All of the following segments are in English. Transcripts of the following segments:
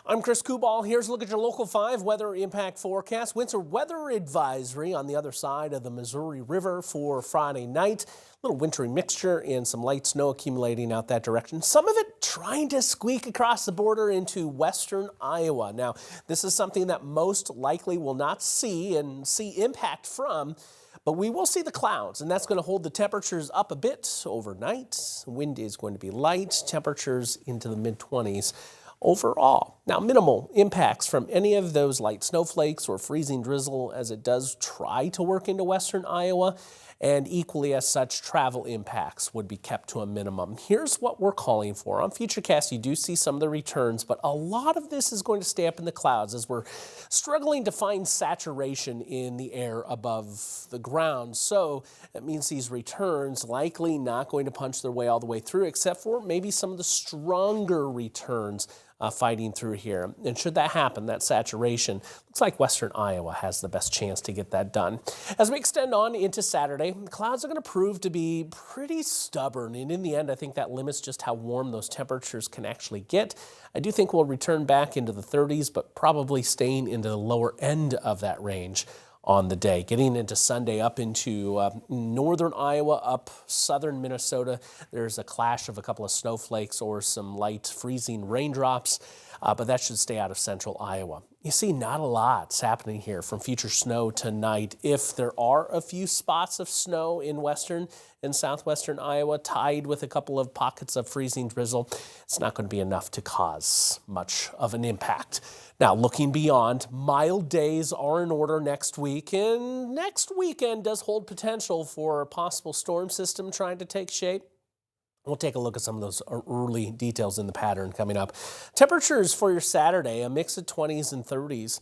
I'm Chris Kubal. Here's a look at your local 5 weather impact forecast. Winter weather advisory on the other side of the Missouri River for Friday night. A little wintry mixture and some light snow accumulating out that direction. Some of it trying to squeak across the border into western Iowa. Now, this is something that most likely will not see impact from. But we will see the clouds, and that's going to hold the temperatures up a bit overnight. Wind is going to be light, temperatures into the mid-20s overall. Now, minimal impacts from any of those light snowflakes or freezing drizzle as it does try to work into western Iowa, and equally as such, travel impacts would be kept to a minimum. Here's what we're calling for. On Futurecast, you do see some of the returns, but a lot of this is going to stay up in the clouds as we're struggling to find saturation in the air above the ground. So that means these returns likely not going to punch their way all the way through, except for maybe some of the stronger returns fighting through here. And should that happen, that saturation, looks like western Iowa has the best chance to get that done. As we extend on into Saturday, the clouds are going to prove to be pretty stubborn. And in the end, I think that limits just how warm those temperatures can actually get. I do think we'll return back into the 30s, but probably staying into the lower end of that range on the day. Getting into Sunday up into northern Iowa, up southern Minnesota, there's a clash of a couple of snowflakes or some light freezing raindrops, but that should stay out of central Iowa. You see, not a lot's happening here from future snow tonight. If there are a few spots of snow in western and southwestern Iowa, tied with a couple of pockets of freezing drizzle, it's not going to be enough to cause much of an impact. Now, looking beyond, mild days are in order next week, and next weekend does hold potential for a possible storm system trying to take shape. We'll take a look at some of those early details in the pattern coming up. Temperatures for your Saturday, a mix of 20s and 30s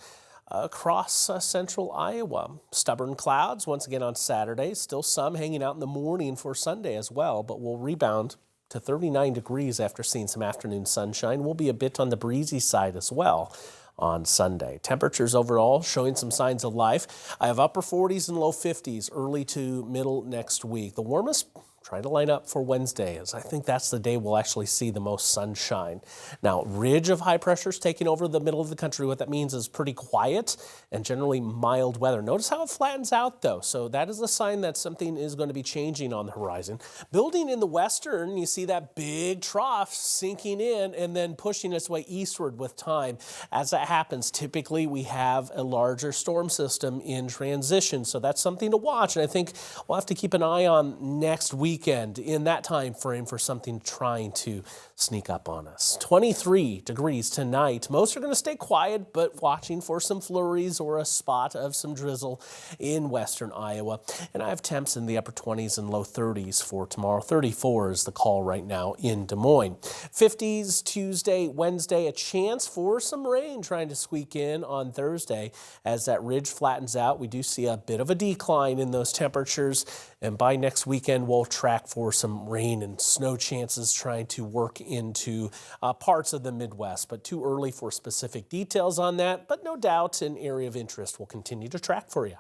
across central Iowa. Stubborn clouds once again on Saturday, still some hanging out in the morning for Sunday as well, but we'll rebound to 39 degrees after seeing some afternoon sunshine. We'll be a bit on the breezy side as well on Sunday. Temperatures overall showing some signs of life. I have upper 40s and low 50s early to middle next week. The warmest trying to line up for Wednesday, as I think that's the day we'll actually see the most sunshine. Now, ridge of high pressure is taking over the middle of the country. What that means is pretty quiet and generally mild weather. Notice how it flattens out, though. So that is a sign that something is going to be changing on the horizon. Building in the western, you see that big trough sinking in and then pushing its way eastward with time. As that happens, typically we have a larger storm system in transition. So that's something to watch. And I think we'll have to keep an eye on next weekend in that time frame for something trying to sneak up on us. 23 degrees tonight. Most are going to stay quiet, but watching for some flurries or a spot of some drizzle in western Iowa. And I have temps in the upper 20s and low 30s for tomorrow. 34 is the call right now in Des Moines. 50s Tuesday, Wednesday, a chance for some rain trying to squeak in on Thursday. As that ridge flattens out, we do see a bit of a decline in those temperatures. And by next weekend, we'll track for some rain and snow chances trying to work into parts of the Midwest, but too early for specific details on that. But no doubt an area of interest we'll continue to track for you.